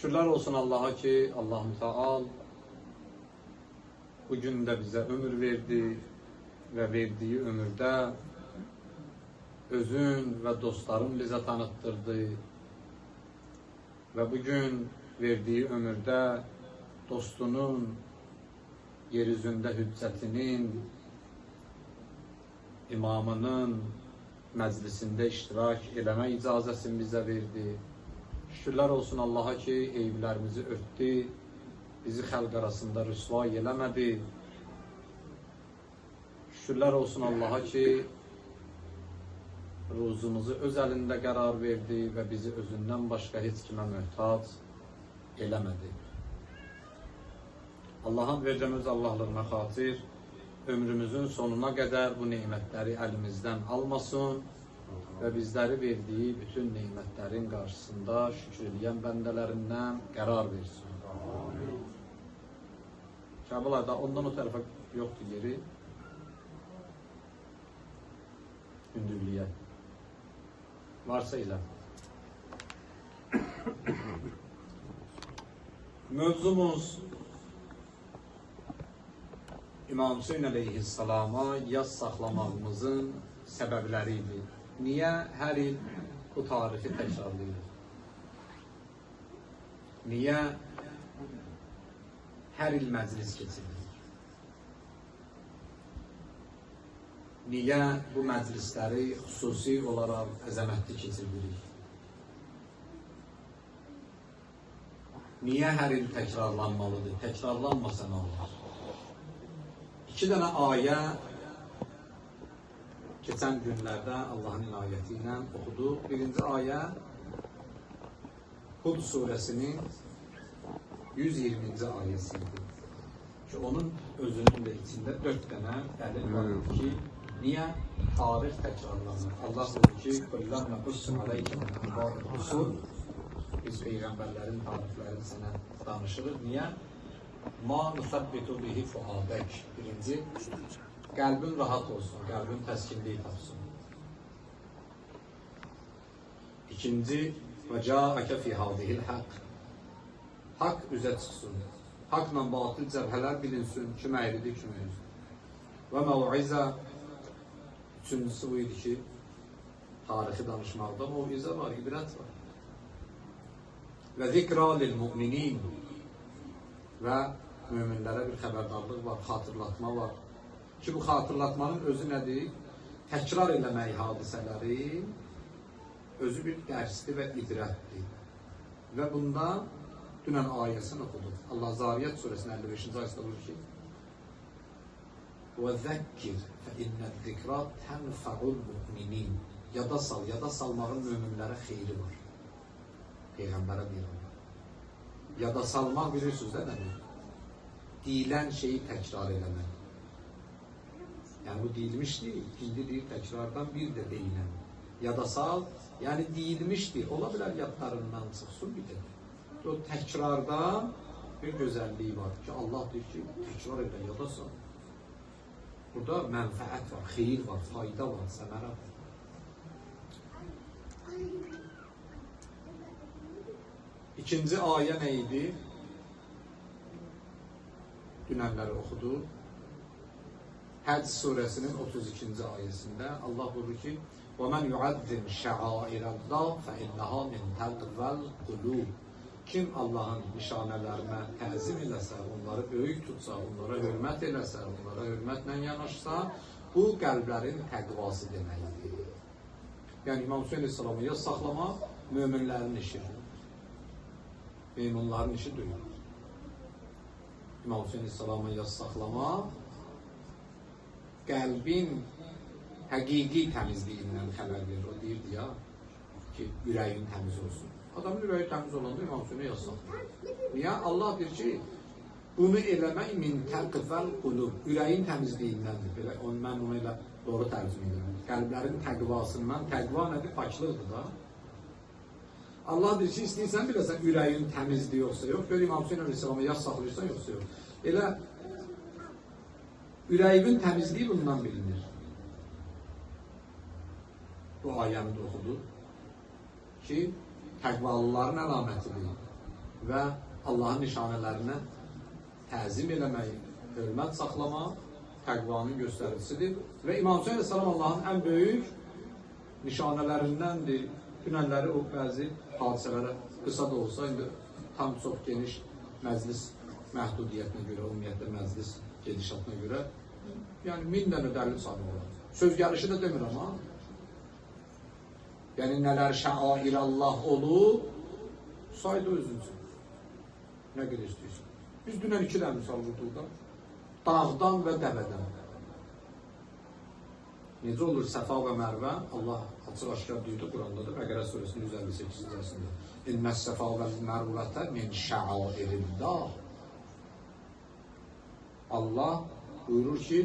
Şükürler olsun Allah'a ki Allah-u Teala bugün de bize ömür verdi ve verdiği ömürde özün ve dostların bize tanıttırdı. Ve bugün verdiği ömürde dostunun yeryüzünde hüccetinin, imamının meclisinde iştirak eleme icazesini bize verdi. Şükürler olsun Allah'a ki eyiblerimizi örttü, bizi halk arasında rüsva elemedi. Şükürler olsun Allah'a ki ruzumuzu öz elinde karar verdi ve bizi özünden başka hiç kime mühtaç elemedi. Allah'ın vereceğimiz Allah'lığına hatir ömrümüzün sonuna kadar bu nimetleri elimizden almasın ve bizleri verdiği bütün nimetlerin karşısında şükrediyen bendelerinden karar versin. Şabalarda ondan o tarafa yoktu geri. Hündürlüğe. Varsa ile. Mövzumuz İmam Hüseyin Aleyhisselam'a yaz saklamamızın sebepleriydi. Niye her yıl bu tarihi tekrarlıyoruz? Niye her yıl meclis geçirilir? Niye bu meclisleri hususi olarak əzəmətli keçirilir? Niye her yıl tekrarlanmalıdır? Tekrarlanmasa ne olur? İki tane ayə geçen günlerde Allah'ın inayetiyle okudu. Birinci ayə Hud suresinin 120. ayesiydi. Ki onun özünün de içinde 4 tane delil var ki niye tarih tekrarlanır? Allah dedi ki "Kullâ nequssu aleyke min enbâ'il rusul." Biz peygamberlerin tarihlerini sana danışırız. Niye? Ma nusabbitu bihi fuadek. Birinci, kalbin rahat olsun, kalbin teskinliği tapsın. İkinci, ve câeke fî hâzihil hak. Hak üze çıksın. Hakla batıl cəbhələr bilinsin, kim əyridir, kim özür. Və məvizə, üçüncüsü bu idi ki, tarixi danışmaqda məvizə var, ibrət var. Və zikra lil müminin və müminlərə bir xəbərdarlıq var, xatırlatma var. Ki bu xatırlatmanın özü nədir? Təkrar eləmək hadisələri özü bir dərsdir və ibrətdir. Və bundan dünən ayəsini okuduk. Allah Zariyat suresinin 55. ayesinde buyuruyor ki وَذَكِّرْ فَاِنَّ الذِّكْرَى تَنْفَعُ الْمُؤْمِنِينَ Yada sal, yada salmağın müminlərə xeyri var. Peyğəmbərə deyirəm. Yada salmaq bilirsiniz də nədir? Deyilən şeyi təkrar eləmək. Yəni bu deyilmişdir, ikinci deyil təkrardan bir də deyilən. Yada sal, yəni deyilmişdir. Ola bilər yadlarından çıxsın bir də. O təkrarda bir gözəlliyi var ki, Allah deyir ki, təkrar edə, yada sal. Burada mənfəət var, xeyir var, fayda var, səmərə var. İkinci ayə nə idi? Dünənləri oxudu. Həcc suresinin 32. ayəsində Allah buyurur ki وَمَنْ يُعَدِّمْ شَعَائِرَ اللّٰهِ فَإِنَّهَا مِنْ تَقْوَى الْقُلُوبِ Kim Allah'ın nişanələrine təzim eləsə, onları böyük tutsa, onlara hörmət eləsə, onlara hörmətlə yanaşsa, bu qəlblərin təqvası deməkdir. Yəni İmam Hüseyin Aleyhisselam'ı yaz saxlamaq möminlərin işidir. Meymunların işi deyil. İmam Hüseyin Aleyhisselam'ı yaz saxlamaq qəlbin həqiqi təmizliyindən xəbər verir. O deyirdi ya ki, ürəyin təmiz olsun. Adamın ürəyi təmiz olanda İmam Hüseyin'i yaz saxlayır. Niyə? Allah deyir ki, bunu eləmək min təqvəl qulub. Ürəyin təmizliyindəndir. Belə, mən onu elə doğru tərcümə edirəm. Qəlblərin təqvasından, təqva nədir? Paçlıqdır da. Allah deyir ki, istəyirsən biləsən ürəyin təmizliyi yoxsa yox. Gör İmam Hüseyin Aleyhisselam'a yaz saxlayırsan yoxsa yox. Elə ürəyin təmizliyi bundan bilinir. Bu ayəni də oxudu ki, təqvalıların əlamətidir. və Allahın nişanələrinə təzim eləmək, hörmət saxlamaq təqvanın göstəricisidir. Və İmam Hüseyin əleyhissalam Allahın ən böyük nişanələrindəndir. Dünənləri o bəzi hadisələrə qısa da olsa, indi tam çox geniş məclis məhdudiyyətinə görə, ümumiyyətlə məclis gedişatına görə, yəni 1000 dənə dəlil saymaq olar. Söz gəlişi də demir amma, yəni nələr şəair Allah olub, saydı özünüzü. Nə qədər istəyirsin? Biz dünən 2 dənə misal vurduq da, dağdan və dəvədən. Necə olur Səfa və Mərvə? Allah açıq-aşkar deyirdi Quranda da, Bəqərə surəsinin 158-cəsində. İnməs Səfa və Mərvətə min şəairillah. Allah buyurur ki,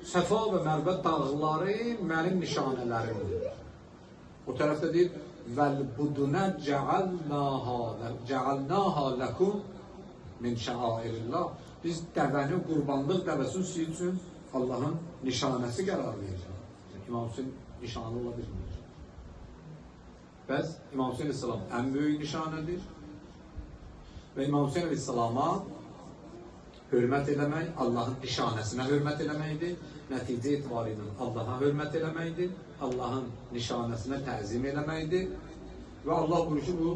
Səfa və Mərvə dağları mənim nişanələrimdir. O tərəfdə deyir, vəl-budunə cəalnâhâ ləkum min şəairillah. Biz dəvəni, qurbanlıq dəvəsini sizin üçün Allahın nişanəsi qərar verir. İmam Hüseyin nişanı ola bilmir. Bəs İmam Hüseyin əleyhissalam ən böyük nişanədir. Və İmam Hüseyin əleyhissalama hörmət eləmək, Allahın nişanəsinə hörmət eləməkdir. Nəticə etibarıyla Allaha hörmət eləməkdir. Allahın nişanəsinə təzim eləməkdir. Və Allah buyurur ki, bu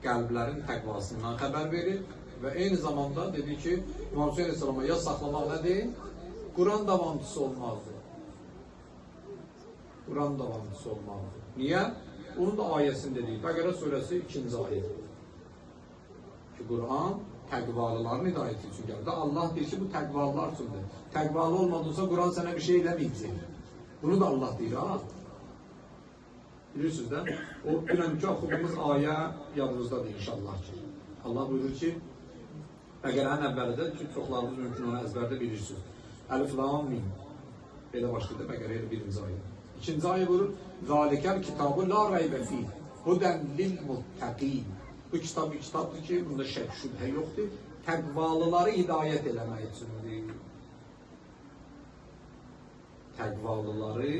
qəlblərin təqvasından xəbər verir. Və eyni zamanda dedi ki, İmam Hüseyin əleyhissalama ya saxlamaq nədir? Quran davamçısı olmazdı. Quran davamçısı olmalıdır. Niyə? Onun da ayəsində deyil. Bəqərə surəsi 2-ci ayət. Ki, Quran təqvalıların hidayəti üçün gəlir. Allah deyir ki, bu təqvalılar üçündür. Təqvalı olmadıysa Quran sənə bir şey eləməyəcək. Bunu da Allah deyir, ha? Bilirsiniz də, o dünənki oxuduğumuz ayə yadınızdadır inşallah ki. Allah buyurur ki, Bəqərənin əvvəlində ki, çoxlarınız mümkün onu əzbərdə bilirsiniz. Əlif lam mim. Belə başlayır Bəqərə ilə 1-ci ayə. 2-ci ayə buyurur, Zalikəl kitabı la reybə fih, hudən lil muttəqin. Bu kitab bir kitabdır ki, bunda şək şübhə yoxdur. Təqvalıları hidayət eləmək üçündür. Təqvalıları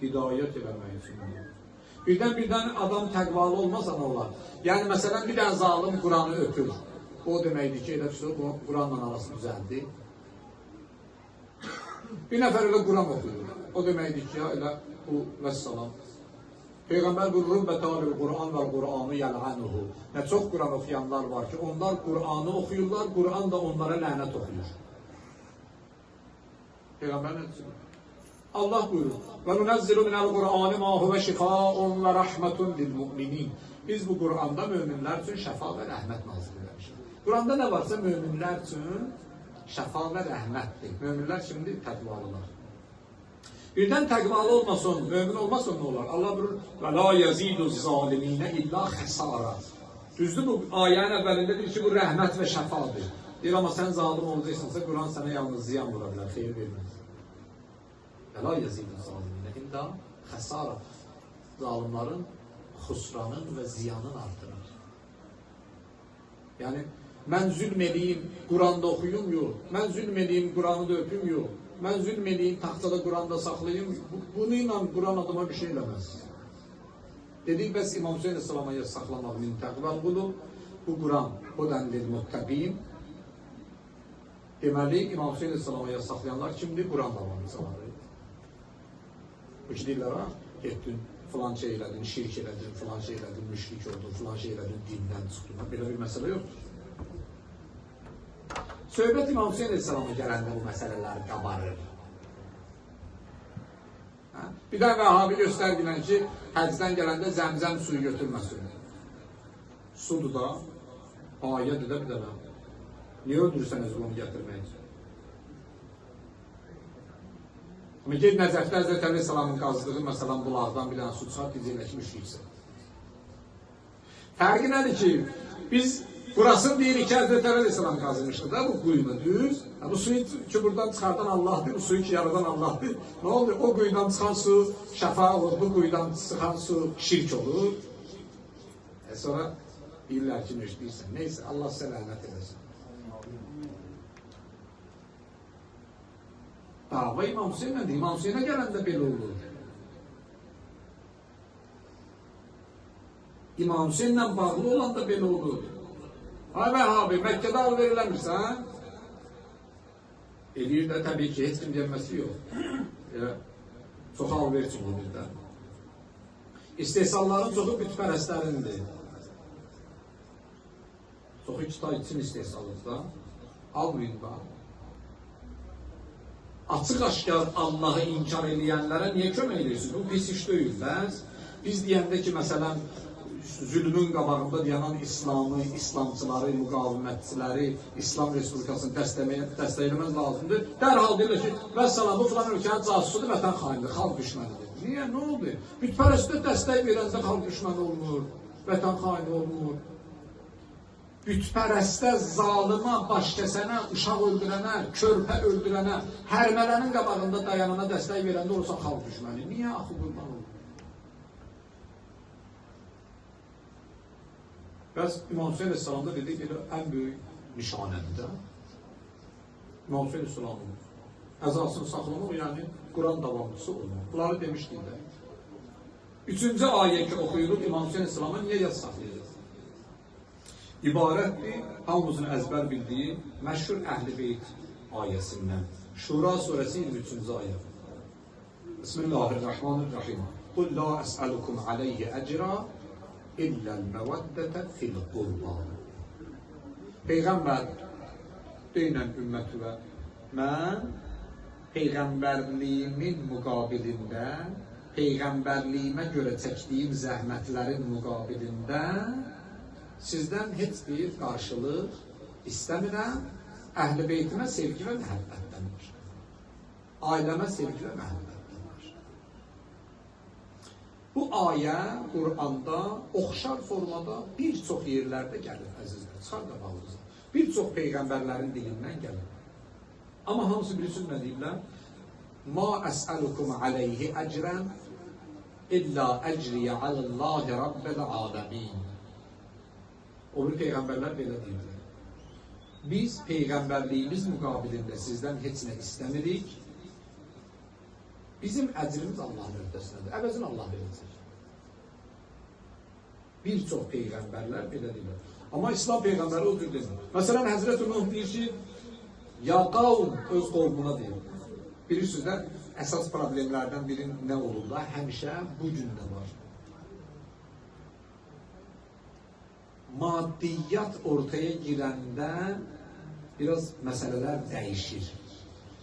hidayət eləmək üçündür. Birdən adam təqvalı olmasa nə olar? Yəni, məsələn, bir dənə zalim Quranı öpür. O deməkdir ki, elə Quranla arası düzəldi. Bir nəfər elə Quran oxuyur. O deməkdir ki, elə bu vəssalam. Peyğəmbər buyurur, Bətəlir Quran və Quranı yəl'anuhu. Nə çox Quran oxuyanlar var ki, onlar Quranı oxuyurlar, Quran da onlara lənət oxuyur. Peyğəmbər nə deyir? Allah buyurur, və nunəzzilu minəl Qur'anı ma huvə şifaun və rəhmətun lil müminin. Biz bu Quranda möminlər üçün şəfa və rəhmət nazil eləmişik. Quranda nə varsa möminlər üçün şəfa və rəhmətdir. Möminlər şimdi təqvalılar. Birdən təqvalı olmasın, mömin olmasın nə olar? Allah buyurur, və la yəzidu zaliminə illa xəsara. Düzdür, bu ayənin əvvəlində deyir ki, bu rəhmət və şəfadır. Deyir, amma sən zalim olacaqsansa, Quran sənə yalnız ziyan vura bilər, xeyir verməz. Və la yəzidu zaliminə illa xəsara. Zalimların xusranın və ziyanın artırır. Yəni, mən zülm edeyim, Quranda oxuyum, yox. Mən zülm edeyim, Quranı da öpüm, yox. Mən zülm edeyim, taxtada Quranda saxlayayım, bununla Quran adama bir şey eləməz. Dedik, bəs İmam Hüseyin əleyhissalama saxlamaq min təqval qulub, bu Quran, hudən lil muttəqin. Deməli, İmam Hüseyin əleyhissalama saxlayanlar kimdir? Quran davamçıları. Bu ki, deyirlər, ha, getdin, filan şey elədin, şirk elədin, filan şey elədin, müşrik oldun, filan şey elədin, dindən çıxdın. Belə bir məsələ yoxdur. Söhbət İmam Hüseyin əleyhissalama gələndə bu məsələlər qabarır. Bir də Vəhabi göstərdilər ki, həcdən gələndə zəmzəm suyu götürməsin. Sudur da, ayədir də bir dənə. Niyə öldürürsənəz onu gətirmək? Amma ged Nəcəfdə Həzrət Əleyhisselamın qazdığı məsələn bulaqdan bir dənə su çıxart, diyəcəklər ki, müşriksən. Fərqi nədir ki, biz burasını deyirik ki, Həzrət Əleyhisselam qazmışdı da bu quyunu, düz. Bu suyu ki, buradan çıxardan Allah'dır, bu suyu ki, yaradan Allah'dır. Nə oldu? O quyudan çıxan su şəfa olur, bu quyudan çıxan su şirk olur. Sonra deyirlər ki, müşriksən. Neyse, Allah sizə rəhmət edəsin. Dava İmam Hüseyin'dir. İmam Hüseyin'e gelen de belə olur. İmam Hüseyinlə bağlı olan da belə olur. Ay Vəhhabi, Məkkədə al veriləmirsən? Eləyir də təbii ki, heç kim gəlməsi yox. Çox al versin bu birdən. İstehsalların çoxu bütpərəstlərindir. Çoxu kitay için istehsaldır da. Almayın da. Açıq aşkar Allah'ı inkar eləyənlərə niyə kömək edirsiniz? Bu pis iş deyilməz. Biz deyəndə ki, məsələn, zülmün qabağında dayanan İslamı, İslamçıları, müqavimətçiləri, İslam Respublikasını dəstəkləmək lazımdır. Dərhal deyirlər ki, vəssalam, bu filan ölkənin casusudur, vətən xainidir, xalq düşmənidir. Niyə? Nə oldu? Bütpərəstə dəstək verəndə xalq düşməni olmur, vətən xaini olmur. Bütpərəstə, zalıma, baş kəsənə, uşaq öldürənə, körpə öldürənə, hərmələnin qabağında dayanana dəstək verəndə olsa xalq düşməni. Niyə axı qurban olur? Bəs İmam Hüseyin Əsəlamda dedik, ən böyük nişanədir də. İmam Hüseyin Əsəlamın əzasını saxlamaq, yəni Quran davamlısı olmaq. Bunları demişdik də. 3-cü ayə ki, oxuyuruq İmam Hüseyin Əsəlama niyə yaz saxlayırıq? İbarətdir, hamımızın əzbər bildiyi məşhur Əhl-i Beyt ayəsindən. Şura surəsi 23-cü ayə. Bismillahirrahmanirrahim. Qul la əsəlukum aleyhi əcra illəl-məvəddətə fil-qurba. Peyğəmbər deyilən ümmətüvə, mən Peyğəmbərliyimin müqabilində, Peyğəmbərliyimə görə çəkdiyim zəhmətlərin müqabilində sizdən heç bir qarşılıq istəmirəm, Əhl-i Beytimə sevgi və məhəbbətdən var. Ailəmə sevgi və məhəbbətdən var. Bu ayə Qur'anda oxşar formada bir çox yerlərdə gəlir, əzizlər, çıxar da bağlıca. Bir çox Peyğəmbərlərin dilindən gəlir. Amma hamısı bilirsiniz nə deyirlər? Ma əsəlukum aleyhi əcrən illa əcriyə aləllahi rabbəl aləmin. O bir Peyğəmbərlər belə deyirlər. Biz Peyğəmbərliyimiz müqabilində sizdən heç nə istəmirik. Bizim əcrimiz Allahın öhdəsindədir. Əvəzini Allah verəcək. Bir çox Peyğəmbərlər belə deyirlər. Amma İslam Peyğəmbəri o cür demir. Məsələn, Həzrət-i Nuh deyir ki, ya qavm öz qovmuna deyir. Bilirsiniz də, əsas problemlərdən biri nə olur da, həmişə bu gün də var. Maddiyyat ortaya girəndə biraz məsələlər dəyişir.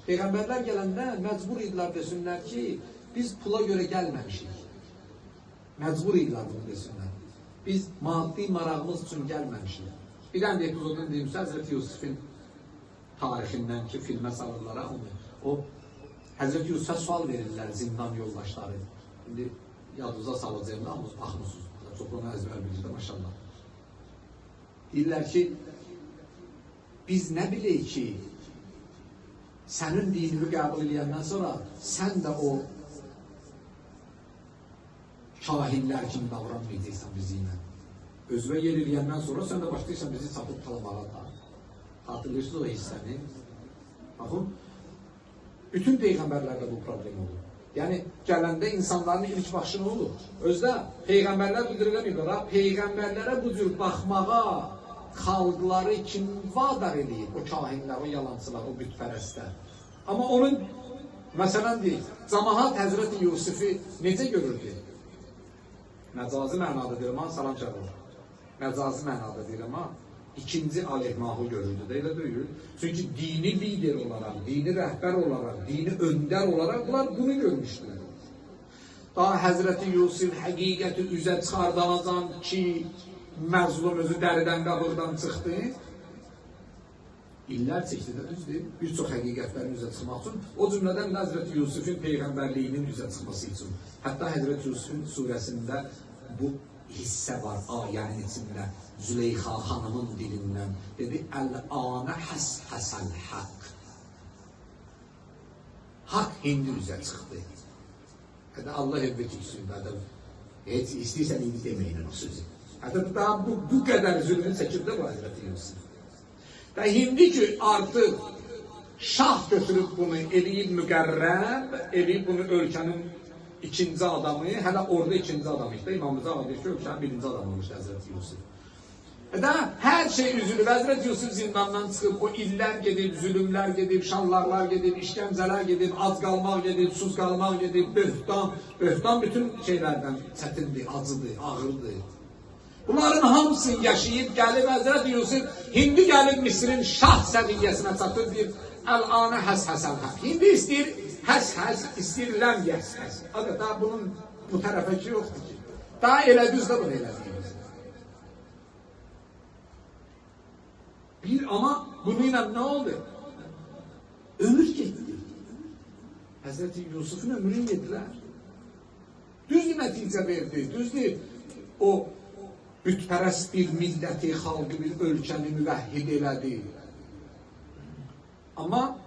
Peyğəmbərlər gələndə məcbur idilər desinlər ki, biz pula görə gəlməmişik. Məcbur idilər bunu desinlər. Biz maddi marağımız üçün gəlməmişik. Bir dənə epizodunu deyimsə, Həzrət Yusuf'in tarixindən ki, filmə salırlar onu. O, Həzrət Yusuf'a sual verirlər zindan yoldaşları. İndi yadınıza salacağım da, amma baxmısınız. Çox onu əzbər bilirdə, maşallah. Deyirlər ki, biz nə bilək ki, sənin dinini qəbul edəndən sonra sən də o kahinlər kimi davranmayacaqsan bizimlə. Özünə yer eləyəndən sonra sən də başlayırsan bizi satıb talamağa da. Hatırlıyorsunuz o hissəni. Baxın, bütün Peyğəmbərlərdə bu problem olur. Yəni, gələndə insanların ilk başı nə olur? Özdə Peyğəmbərlər bu cür eləməyiblər. Peyğəmbərlərə bu cür baxmağa xalqları kim vadar eləyib? O kahinlər, o yalancılar, o bütpərəstlər. Amma onun, məsələn deyil, cəmaət Həzrət-i Yusufi necə görürdü? Məcazi mənada deyirəm, salam çağırır. Məcazi mənada deyirəm, ikinci aleyhmahı görürdü, də elə deyil. Çünki dini lider olaraq, dini rəhbər olaraq, dini öndər olaraq bunlar bunu görmüşdülər. Daha Həzrət-i Yusuf həqiqəti üzə çıxardanacaq ki, məzlum özü dəridən qabıqdan çıxdı. İllər çəkdi də düzdür, bir çox həqiqətlərin üzə çıxmaq üçün, o cümlədən Həzrət Yusuf'un Peyğəmbərliyinin üzə çıxması üçün. Hətta Həzrət Yusuf'un surəsində bu hissə var, ayənin içində, Züleyxa xanımın dilindən. Dedi, Əl-ənə həs-həsəl haqq. Haqq indi üzə çıxdı. Hətta Allah evdəki üstündə, heç istəyirsən indi deməyin o sözü. Hətta daha bu qədər zülmünü çəkib də bu Həzrət Yusuf. Və indi ki, artıq şah götürüb bunu eləyib müqərrəb, eləyib bunu ölkənin ikinci adamı, hələ orada ikinci adamı işte İmam Rıza deyir ki, ölkənin birinci adamı olmuşdu Həzrəti Yusuf. Da her şey üzülüb. Həzrət Yusuf zindandan çıxıb, o illər gedib, zülümlər gedib, şallarlar gedib, işgəncələr gedib, az qalmaq gedib, sus qalmaq gedib, böhtan bütün şeylərdən çətindir, acıdır, ağırdır. Bunların hamısını yaşayıb gəlib Həzrət Yusuf, Hindi gəlib Misrin şah səviyyəsinə çatır, bir əl-anə həs-həsən həm. Hindi istəyir, həs-həs, istəyir ləm yəs-həs. Adeta bunun bu tərəfə ki yoxdur ki. Daha elə düz də bunu elədir. Ama bununla ne oldu? Ömür gitti. Hazreti Yusuf'un ömrünü yediler. Düzdür netice verdi. Düzdür o bütperest bir milleti, halkı, bir ölkəni müvəhhid elədi. Ama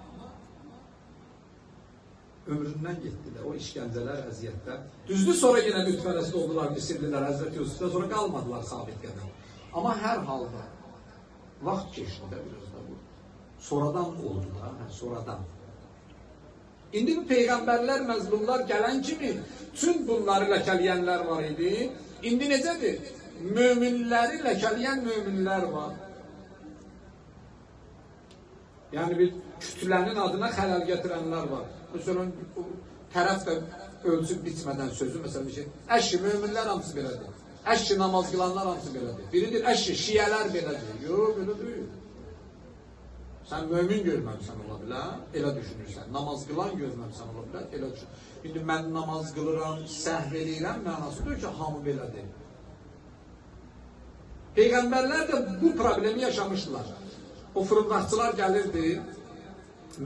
ömründen gittiler. O işkenceler, əziyyətlər. Düzdür sonra yine bütperest oldular Misirliler Hazreti Yusuf'ta, sonra kalmadılar sabit kadar. Ama her halda vaxt geçti de biraz da bu. Sonradan oldu da, sonradan. İndi bu peygamberler, məzlumlar gələn kimi tüm bunları ləkələyənlər var idi. İndi necədir? Möminləri ləkələyən möminlər var. Yani bir kütlənin adına xələl gətirənlər var. Mesela tərəf də ölçüb bitmədən sözü, mesela bir şey. Əşi, möminlər hamısı belədir. Əşki namaz qılanlar hamısı belədir. Biridir, əşki, şiyələr belədir. Yox, belə deyil. Sən mömin görməmsən ola bilər, elə düşünürsən. Namaz qılan görməmsən ola bilər, elə düşün. İndi mən namaz qılıram, səhv edirəm, mənasıdır ki, hamı belədir. Peyğəmbərlər də bu problemi yaşamışdılar. O fırıldaqçılar gəlirdi,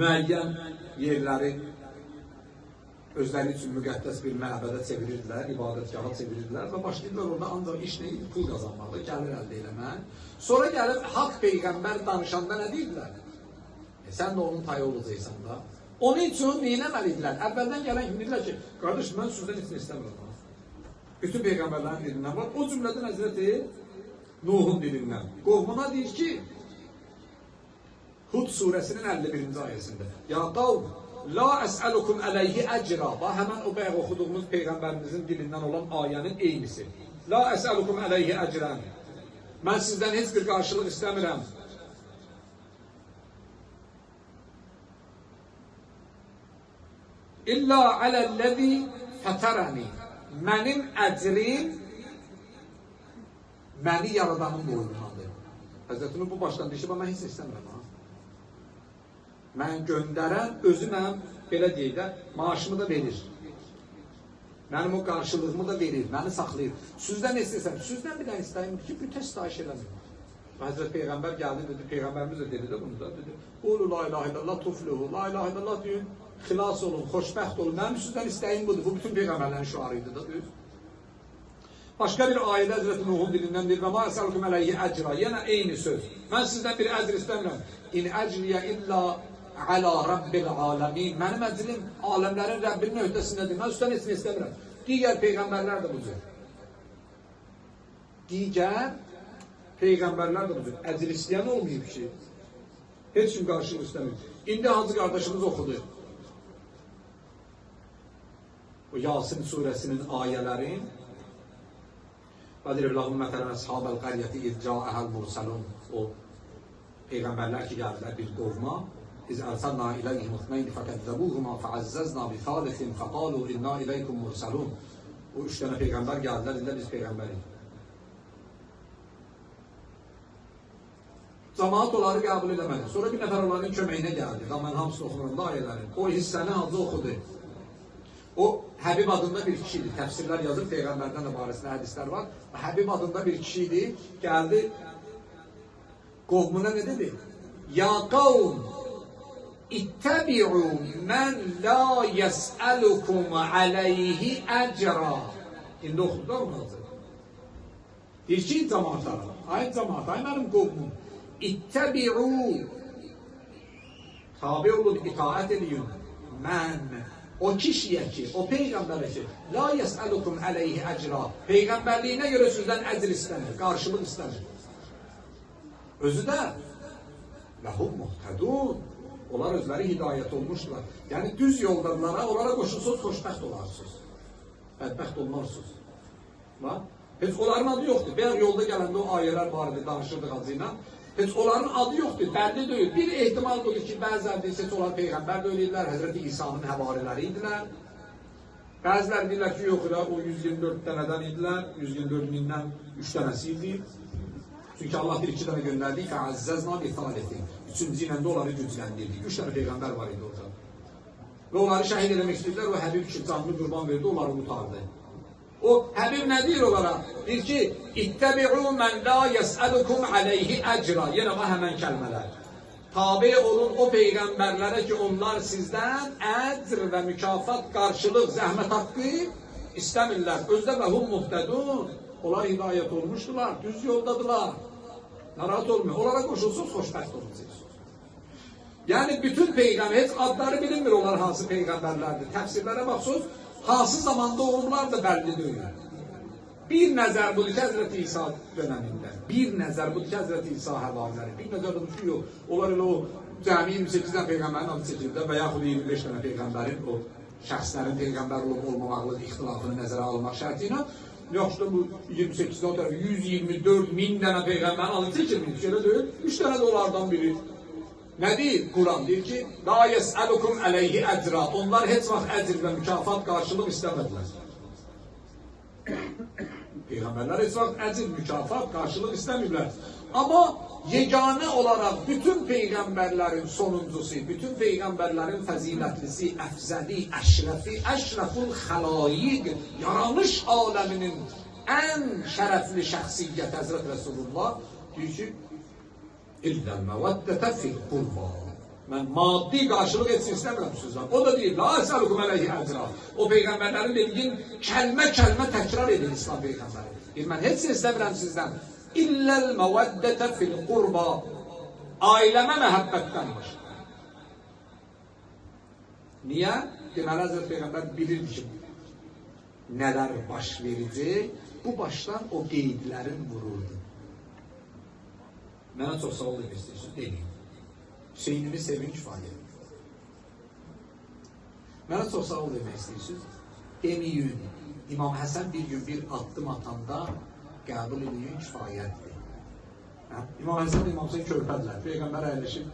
müəyyən yerləri özləri üçün müqəddəs bir məbədə çevirirdilər, ibadətgaha çevirirdilər və başlayırlar orada ancaq iş neydi? Pul qazanmalı, gəlir əldə eləmək. Sonra gəlib haqq Peyğəmbər danışanda nə deyirlər? Sən də onun payı olacaqsan da. Onun üçün neynəməlidirlər? Əvvəldən gələn kimi deyirlər ki, qardaş, mən sizdən heç nə istəmirəm. Bütün Peyğəmbərlərin dilindən var. O cümlədən Həzrəti Nuhun dilindən. Qovmuna deyir ki, Hud suresinin 51. ayəsində. Ya qavm, la əsəlukum əleyhi əcra. Həmən o bayaq oxuduğumuz Peyğəmbərimizin dilindən olan ayənin eynisi. La əsəlukum əleyhi əcrən. Mən sizdən heç bir qarşılıq istəmirəm. İlla aləl-ləzi fətərəni. Mənim əcrim məni yaradanın boynunadır. Həzrətinin bu başdan deyişib, mən heç istəmirəm. Mən göndərən özü mənim, belə deyək də, maaşımı da verir. Mənim o qarşılığımı da verir, məni saxlayır. Sizdən nə istəsəm, sizdən bir dənə istəyim ki, bütün sitayiş eləmir. Həzrət Peyğəmbər gəldi, dedi, Peyğəmbərimiz də dedi də bunu da, dedi, Ulu la ilahe illallah tufluhu, la ilahe illallah deyin, xilas olun, xoşbəxt olun. Mənim sizdən istəyim budur, bu bütün Peyğəmbərlərin şuarıydı da, düz. Başqa bir ayədə Həzrət Nuhun dilindən deyir, və ma əsəlukum əleyhi əcra, yenə eyni söz. Mən sizdən bir əcr istəmirəm. İn əcriyə illa ala rabbil alamin. Mənim əcrim aləmlərin Rəbbinin öhdəsindədir. Mən üstdən heç nə istəmirəm. Digər Peyğəmbərlər də budur. Digər Peyğəmbərlər də budur. Əcr istəyən olmayıb ki, heç kim qarşılıq istəmir. İndi Hacı qardaşımız oxudu. O Yasin surəsinin ayələrin وَدِرِبْ لَهُمْ مَثَلًا أَصْحَابَ الْقَرْيَةِ إِذْ جَاءَهَا الْمُرْسَلُونَ. O peyğəmbərlər ki gəldilər bir qovma. İz ərsəlnā iləyhim ithnayn fəkəzzəbuhuma fəəzzəznā bi thalithin fəqalu inna ileykum mursalun. O üç dənə peyğəmbər gəldilər, dedilər biz peyğəmbərik. Cemaat onları qəbul edəmədi. Sonra bir nəfər onların köməyinə gəldi. Mən hamısını oxumuram da ayələrin. O hissəni Hacı oxudu. O Həbib adında bir kişiydi. Təfsirlər yazır, Peyğəmbərdən də barəsində hədislər var. Həbib adında bir kişiydi. Gəldi, qovmuna nə dedi? Ya qavm, ittəbi'u mən la yəs'əlukum aleyhi əcra. İndi oxudu da onu hazır. Deyir ki, cəmaatlar, ay cəmaat, ay mənim qovmum. İttəbi'u, tabi olun, itaət edin. Mən o kişiyə ki, o peyğəmbərə ki, la yəsəlukum əleyhi əcra, peyğəmbərliyinə görə sizdən əcr istəmir, qarşılıq istəmir. Özü də ləhum muhtədun, onlar özləri hidayət olmuşdular. Yəni düz yoldadırlara, onlara qoşulsuz xoşbəxt olarsınız. Bədbəxt olmarsınız. Bax, heç onların adı yoxdur. Bəyər yolda gələndə o ayələr var idi, danışırdıq Hacı ilə. Heç onların adı yoxdur, bəlli deyil. Bir ehtimal budur ki, bəziləri deyir ki, onlar Peyğəmbər də öyleydiler, Həzreti İsa'nın həvariləri idilər. Bəziləri deyirlər ki, yox, o 124 dənədən idilər, 124 mindən 3 dənəsi idi. Çünki Allah bir 2 dənə göndərdi, fəəzzəzna bi thalifin. Üçüncü ilə də onları gücləndirdik. 3 dənə Peyğəmbər var idi orada. Və onları şəhid eləmək istədilər, o Həbib ki, canını qurban verdi, onları unutardı. O Həbib nə deyir onlara? Deyir ki, İttəbi'u mən la yəs'əlukum aleyhi əcra. Yenə o həmən kəlmələr. Tabi olun o peyğəmbərlərə ki, onlar sizdən əcr və mükafat, qarşılıq, zəhmət haqqı istəmirlər. Özdə və hum muhtədun. Onlar hidayət olmuşdular, düz yoldadılar. Narahat olmuyor. Onlara qoşulsuz, xoşbəxt olacaqsınız. Yani bütün peygamber, heç adları bilinmir onlar hansı peygamberlerdir. Təfsirlərə baxsınız, hansı zamanda olurlar da bəlli deyil. Bir nəzər budur ki, Həzreti İsa döneminde, bir nəzər budur ki, Həzreti İsa həvariləri, bir nəzər budur ki, yox. Onlar elə o cəmi 28 dənə peyğəmbərin adı çəkildi və yaxud 25 dənə peyğəmbərin o şəxslərin peyğəmbər olub olmamaqlıq ixtilafını nəzərə almaq şərti ilə, yoxsa bu 28-dən o tərəf 124 min dənə peyğəmbərin adı çəkilmiş, elə deyil, 3 dənə də onlardan biri. Ne deyir? Kur'an deyir ki, la yes'alukum aleyhi ecra. Onlar heç vaxt ecr və mükafat qarşılıq istəmədilər. Peyğəmbərlər heç vaxt ecr, mükafat, qarşılıq istəmirlər. Amma yeganə olaraq bütün peyğəmbərlərin sonuncusu, bütün peyğəmbərlərin fəzilətlisi, əfzəli, əşrəfi, əşrəful xəlayiq, yaranış aləminin ən şərəfli şəxsiyyət Həzrət Resulullah deyir ki, İllel meveddete fil qurba. Mən maddi qarşılıq etsin istəmirəm sizdən. O da deyir, la əsəlukum aleyhi əcra. O peyğəmbərlərin dediyin kəlmə təkrar edin İslam peyğəmbəri. Deyir, mən heç istəmirəm sizdən. İllel meveddete fil qurba. Ailəmə məhəbbətdən başqa. Niyə? Deməli, Həzrət Peyğəmbər bilirdi ki, nələr baş verəcək, bu başdan o qeydlərin vururdu. Mənə çox sağ ol demək istəyirsiniz, deyin. Hüseynimi sevin kifayət. Mənə çox sağ ol demək istəyirsiniz, deməyin. İmam Həsən bir gün bir addım atanda qəbul edin kifayətdir. İmam Həsən, İmam Hüseyin körpədilər. Peyğəmbər əyləşib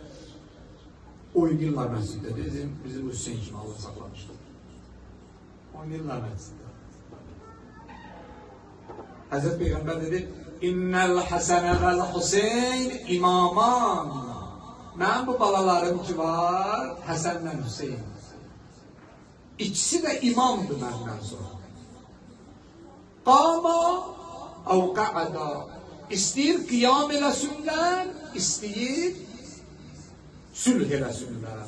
oynayırlar məsciddə. Bizim Hüseyin kimi Allah saxlamışdır. Oynayırlar məsciddə. Həzrət Peyğəmbər dedi, İnnel Həsənə vəl Hüseyin imaman. Mən bu balalarım ki var, Həsənlə Hüseyin. İkisi də imamdır məndən sonra. Qama, əv qəəda. İstəyir qiyam eləsinlər, istəyir sülh eləsinlər.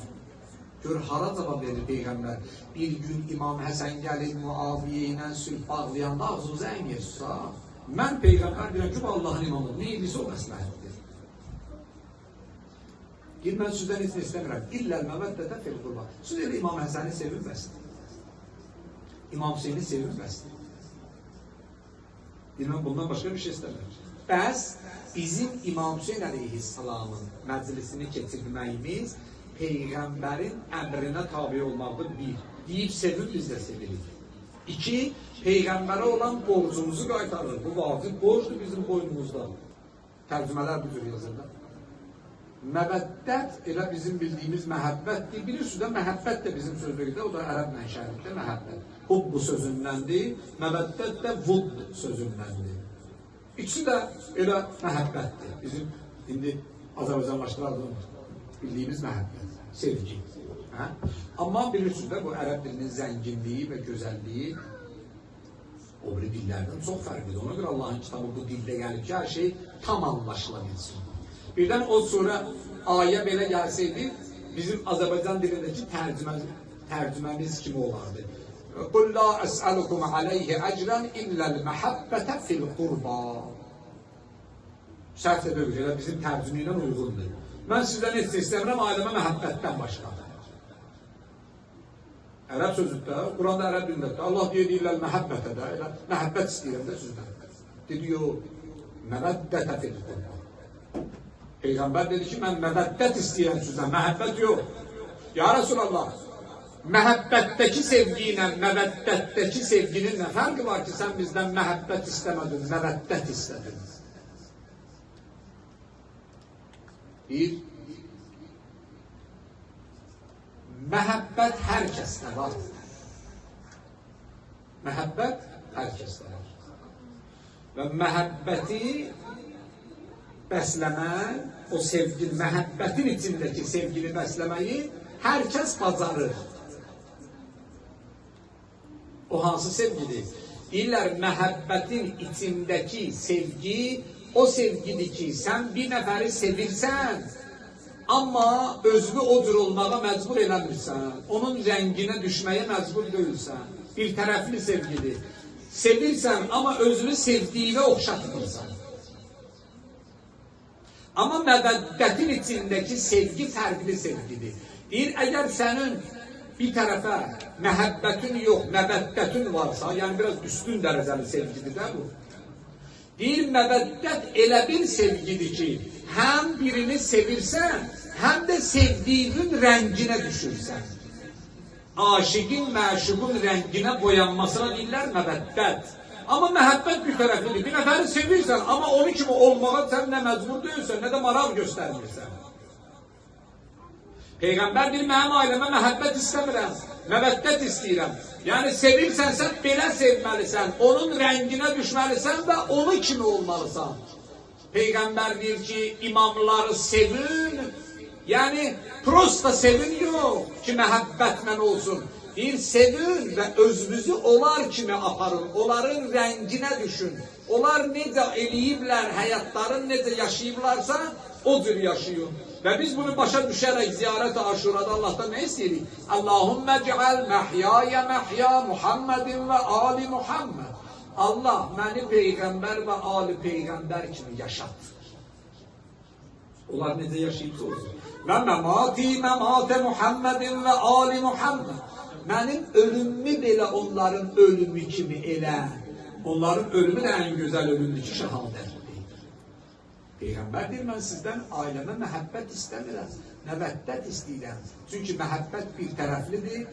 Gör, hara cavab verir Peyğəmbər. Bir gün İmam Həsən gəlir Muaviyə ilə sülh bağlayanda ağzınızı əngə susaq. Mən Peyğəmbər deyirəm ki, Allahın imamı, ne edirsə o məsləhətdir. Deyir, mən sizdən heç nə istəmirəm. İlləl məvəddətə fil qurba. Siz elə İmam Həsəni sevin bəsdir. İmam Hüseyni sevin bəsdir. Deyir, mən bundan başqa bir şey istəmirəm. Bəs bizim İmam Hüseyin əleyhissalamın məclisini keçirməyimiz Peyğəmbərin əmrinə tabi olmaqdır bir. Deyib sevin, biz də sevirik. İki, Peyğəmbərə olan borcumuzu qaytarır. Bu vacib borcdur bizim boynumuzda. Tərcümələr bu cür yazırlar. Məvəddət elə bizim bildiyimiz məhəbbətdir. Bilirsiniz də məhəbbət də bizim sözlükdə, o da ərəb mənşəlikdə məhəbbət. Hub bu sözündəndir, məvəddət də vud sözündəndir. İkisi də elə məhəbbətdir. Bizim indi Azərbaycanlaşdırardı bildiyimiz məhəbbət, sevgi. Amma bilirsiniz də bu ərəb dilinin zənginliyi və gözəlliyi o biri dillərdən çox fərqlidir. Ona görə Allahın kitabı bu dildə gəlib ki, hər şey tam anlaşıla bilsin. Birdən o sonra ayə belə gəlsəydi, bizim Azərbaycan dilindəki tərcüməmiz kimi olardı. Qul la əs'alukum aleyhi əcrən illəl məhəbbətə fil qurba. Şərt edir, elə bizim tərcümə ilə uyğundur. Mən sizdən heç istəmirəm, ailəmə məhəbbətdən başqa. Ərəb sözüdür, Quranda ərəb dilindədir. Allah deyirlər məhəbbətə də, elə məhəbbət istəyirəm də sizdən. Dedi, yox, məvəddətə fil qurba. Peyğəmbər dedi ki, mən məvəddət istəyirəm sizdən, məhəbbət yox. Ya Resulallah, Məhəbbətdəki sevgi ilə məvəddətdəki sevginin nə fərqi var ki, sən bizdən məhəbbət istəmədin, məvəddət istədin? Bir, məhəbbət hər kəsdə var. Məhəbbət hər kəsdə var. Və məhəbbəti bəsləmək, o sevgini, məhəbbətin içindəki sevgini bəsləməyi hər kəs bacarır. O hansı sevgidir? Deyirlər, məhəbbətin içindəki sevgi, o sevgidir ki, sən bir nəfəri sevirsən, amma özünü o cür olmağa məcbur eləmirsən, onun rənginə düşməyə məcbur deyilsən, bir tərəfli sevgidir. Sevirsən, amma özünü sevdiyinə oxşatmırsan. Amma məvəddətin içindəki sevgi fərqli sevgidir. Deyir, əgər sənin bir tərəfə məhəbbətin yox, məvəddətin varsa, yəni biraz üstün dərəcəli sevgidir də bu. Deyir, məvəddət elə bir sevgidir ki, həm birini sevirsən, həm də sevdiğinin rənginə düşürsən. Aşıqın, məşuqun rənginə boyanmasına deyirlər məvəddət. Amma məhəbbət bir tərəflidir. Bir nəfəri sevirsən, amma onu kimi olmağa sən nə məcbur deyilsən, nə də maraq göstərmirsən. Peyğəmbər deyir, mənim ailəmə məhəbbət istəmirəm, məvəddət istəyirəm. Yəni, sevirsənsə belə sevməlisən, onun rənginə düşməlisən və onu kimi olmalısan. Peyğəmbər deyir ki, imamları sevin, yəni, prosta sevin yox ki, məhəbbətlə olsun. Deyir, sevin və özünüzü onlar kimi aparın, onların rənginə düşün. Onlar necə eləyiblər, həyatlarını necə yaşayıblarsa, o cür yaşayın. Və biz bunu başa düşərək ziyarət-i Aşurada Allah'tan nə istəyirik? Allahümmə cəal məhyaya məhya Muhammedin və ali Muhammed. Allah məni Peyğəmbər və ali Peyğəmbər kimi yaşat. Onlar necə yaşayıbsa olsun. Və məmati məmatə Muhammedin və ali Muhammed. Mənim ölümümü belə onların ölümü kimi elə. Onların ölümü də ən gözəl ölümdür ki, şəhadətdir. Peyğəmbər deyir, mən sizdən ailəmə məhəbbət istəmirəm, məvəddət istəyirəm. Çünki məhəbbət bir tərəflidir,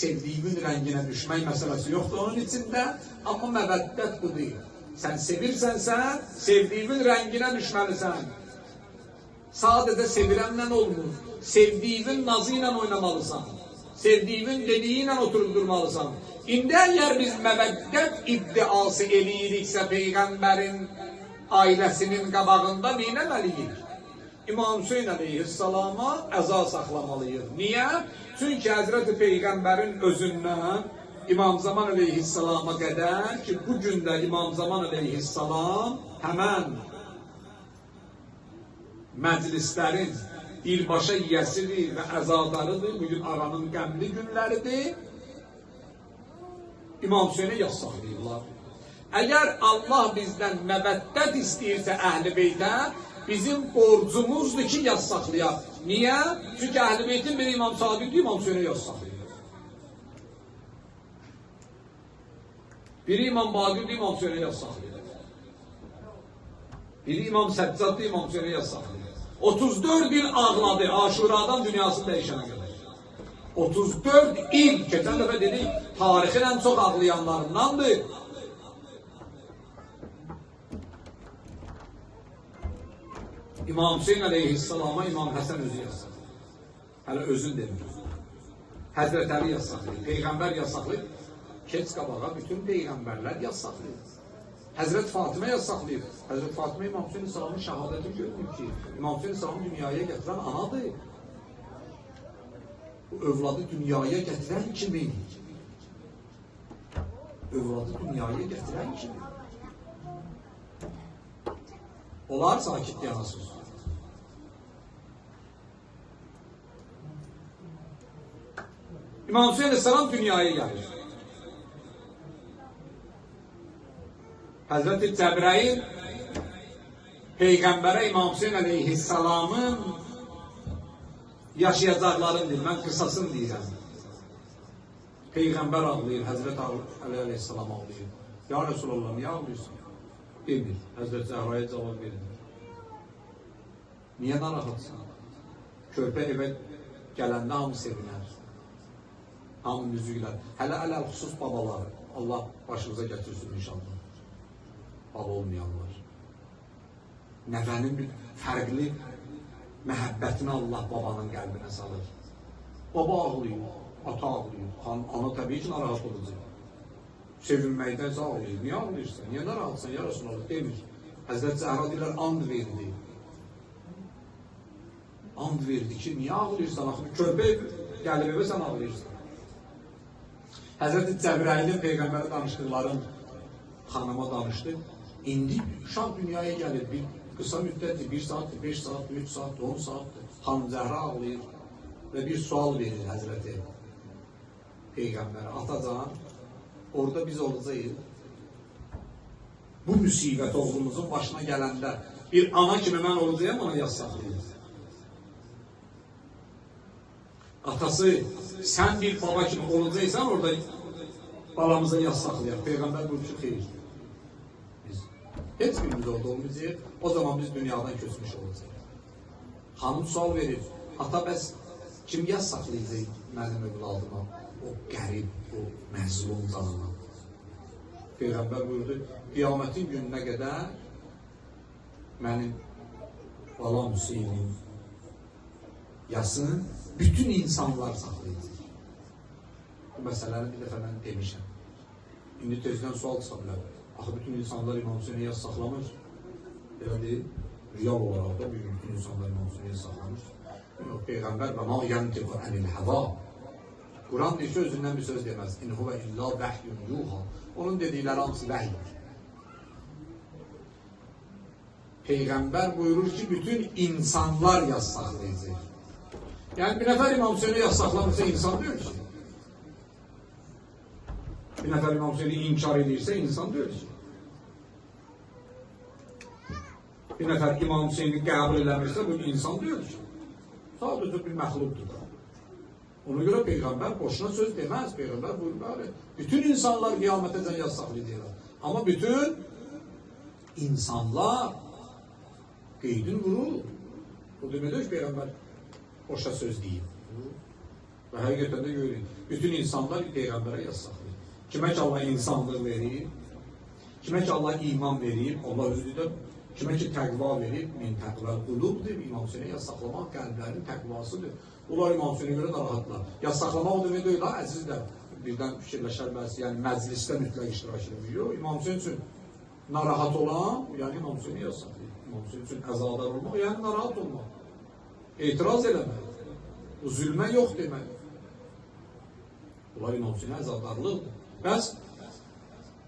sevdiğinin rənginə düşmək məsələsi yoxdur onun içində, amma məvəddət budur. Sən sevirsənsə, sevdiğinin rənginə düşməlisən. Sadəcə sevirəmlə olmur, sevdiğinin nazı ilə oynamalısan, sevdiğinin dediyi ilə oturub durmalısan. İndi əgər biz məvəddət iddiası eləyiriksə Peyğəmbərin ailəsinin qabağında neynəməliyik? İmam Hüseyin əleyhissalama əza saxlamalıyıq. Niyə? Çünki Həzrəti Peyğəmbərin özündən İmam Zaman əleyhissalama qədər ki, bugün də İmam Zaman əleyhissalam həmən məclislərin birbaşa yiyəsidir və əzadarıdır. Bugün aranın qəmli günləridir. İmam Hüseyin'e yas saxlayırlar. Əgər Allah bizdən məvəddət istəyirsə Əhl-i Beytə, bizim borcumuzdur ki, yas saxlayaq. Niyə? Çünki Əhl-i Beytin bir İmam Sadiqdir, İmam Hüseyin'e yas saxlayır. Biri İmam Baqirdir, İmam Hüseyin'e yas saxlayır. Biri İmam Səccaddır, İmam Hüseyin'e yas saxlayır. 34 il ağladı Aşuradan dünyasını dəyişənə qədər. 34 il, keçən dəfə dedik, tarixin ən çox ağlayanlarındandır. İmam Hüseyin əleyhissalama İmam Həsən özü yasaqlayır. Hələ özün demir. Həzrət Əli yasaqlayır. Peyğəmbər yasaqlayır. Keç qabağa bütün peyğəmbərlər yasaqlayır. Həzrət Fatimə yasaqlayır. Həzrət Fatimə İmam Hüseyin salamın şəhadətini görmür ki, İmam Hüseyin salamı dünyaya gətirən anadır. Bu övladı dünyaya gətirən kimi. Övladı dünyaya gətirən kimi. Onlar sakit yanasız. İmam Hüseyin Aleyhisselam dünyaya gelir. Hazreti Cebrail Peygamber'e İmam Hüseyin Aleyhisselam'ın yaşayacaklarını deyir. Ben kısasını diyeceğim. Peygamber ağlayır. Hazreti Ali Aleyhisselam ağlayır. Ya Resulallah niye ağlıyorsun? Demir. Hazreti Zehra'ya cevap verir. Niye narahatsın? Körpe eve gelende hamı seviner. hamının üzüylər. Hələ ələl xüsus babalar, Allah başımıza gətirsin inşallah. Baba olmayanlar. Nəvənin bir fərqli məhəbbətini Allah babanın qəlbinə salır. Baba ağlayır, ata ağlayır, ana təbii ki narahat olacaq. Sevinməkdən ağlayır. Niyə ağlayırsan? Niyə narahatsan? Ya Resulallah demir. Həzrət Zəhra deyirlər, and verdi. And verdi ki, niyə ağlayırsan? Axı körpə gəlib evə sən ağlayırsan. Həzrət Cəbrailin Peyğəmbərə danışdıqların xanıma danışdı. İndi uşaq dünyaya gəlir. Bir qısa müddətdir, 1 saatdir, 5 saatdir, 3 saatdir, 10 saatdir. Xanım Zəhra ağlayır və bir sual verir Həzrəti Peyğəmbərə. Atacan, orada biz olacağıq. Bu müsibət oğlumuzun başına gələndə bir ana kimi mən olacağım, ona yas saxlayır. Atası, sən bir baba kimi olacaqsan, orada balamıza yas saxlayar. Peyğəmbər bu üçün xeyir. Biz heç birimiz orada olmayacaq, o zaman biz dünyadan köçmüş olacaq. Hanım sual verir, ata bəs kim yas saxlayacaq mənim övladıma? O qərib, o məzlum canına. Peyğəmbər buyurdu, qiyamətin gününə qədər mənim balam Hüseynin yasını bütün insanlar saxlayacaq. Bu məsələni bir dəfə mən demişəm. İndi tezdən sual çıxa bilər. Axı bütün insanlar İmam Hüseynin yas saxlamır. Belə deyil, real olaraq da bütün insanlar İmam Hüseynin yas saxlamır. Peyğəmbər və ma yantiqu anil hava. Quran deyir ki, özündən bir söz deməz. İn huve illa vahyun yuha. Onun dedikləri hamısı vəhiydir. Peyğəmbər buyurur ki, bütün insanlar yas saxlayacaq. Yəni bir nəfər İmam Hüseyni yas saxlamırsa insan deyil ki. Bir nəfər İmam Hüseyni inkar edirsə insan deyil ki. Bir nəfər İmam Hüseyni qəbul eləmirsə bu insan deyil ki. Sadəcə bir məxluqdur da. Ona görə Peyğəmbər boşuna söz deməz. Peyğəmbər buyurur, bütün insanlar qiyamətəcən yas saxlayacaqlar. Amma bütün insanlar qeydin vurur. O deməkdir ki, Peyğəmbər boşa söz deyib. Və həqiqətən də görürük. Bütün insanlar Peyğəmbərə yas saxlayır. Kimə ki Allah insanlıq verir, kimə ki Allah iman verir, Allah özüdür. Kimə ki təqva verib, min təqvəl qulubdur, İmam Hüseyni yas saxlamaq qəlblərin təqvasıdır. Onlar İmam Hüseyni görə narahatlar. Yas saxlamaq o demək deyil, əziz də birdən fikirləşər bəzi, yəni məclisdə mütləq iştirak edir. Yox, İmam Hüseyni üçün narahat olan, yəni İmam Hüseyni yas saxlayır. İmam Hüseyni üçün əzadar olmaq, yəni narahat olmaq. Etiraz eləmək, bu zülmə yox demək. Bunlar İmam Hüseyni əzadarlıqdır. Bəs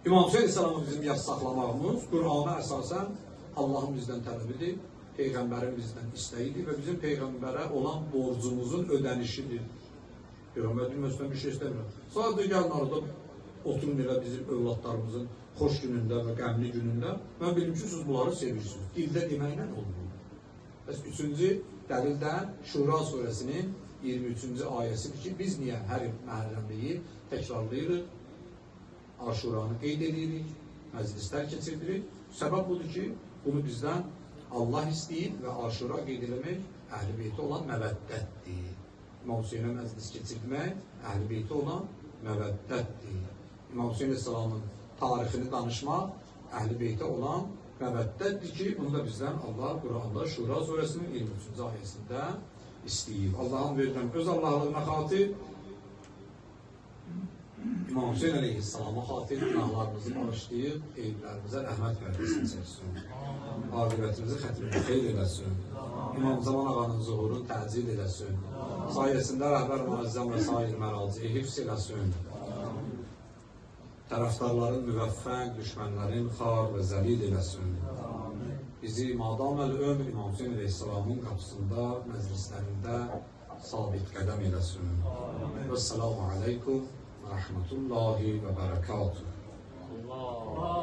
İmam Hüseyni İslam'ın bizim yas saxlamağımız Qur'ana əsasən Allahın bizdən tələbidir, Peyğəmbərin bizdən istəyidir və bizim Peyğəmbərə olan borcumuzun ödənişidir. Peyğəmbər bilməsindən bir şey istəmirəm. Sadəcə gəlin arada oturun elə bizim övladlarımızın xoş günündə və qəmli günündə mən bilim ki, siz bunları sevirsiniz. Dildə deməklə olmuyor. Bəs 3-cü dəlildən Şura surəsinin 23-cü ayəsidir ki, biz niyə hər məhərrəmliyi təkrarlayırıq, Aşuranı qeyd edirik, məclislər keçirdirik. Səbəb budur ki, bunu bizdən Allah istəyir və Aşura qeyd eləmək Əhl-i Beyti olan məvəddətdir. İmam Hüseynə məclis keçirmək Əhl-i Beyti olan məvəddətdir. İmam Hüseyin İslam'ın tarixini danışmaq Əhl-i Beyti olan məvəddətdir ki, bunu da bizdən Allah Qur'anda Şura surəsinin 23-cü ayəsində istəyir. Allah'ın verilən öz Allah'lığına xatir İmam Hüseyin Aleyhisselam'a xatir günahlarımızı bağışlayıb, eyiblərimizə rəhmət verməsini çəksin. Aqibətimizi xətrimini xeyr eləsin. İmam Zaman ağanın zuhurunu təcil eləsin. Sayəsində rəhbər müəzzəm və sair məraciyi hifz eləsin. Tərəfdarların müvəffəq, düşmənlərin xar və zəlil eləsin. Bizi madam əl-ömr İmam Hüseyin Aleyhisselam'ın qapısında, məclislərində sabit qədəm eləsin. Vəssalamu aleykum. Rahmetullahi ve berekatuhu. Allah.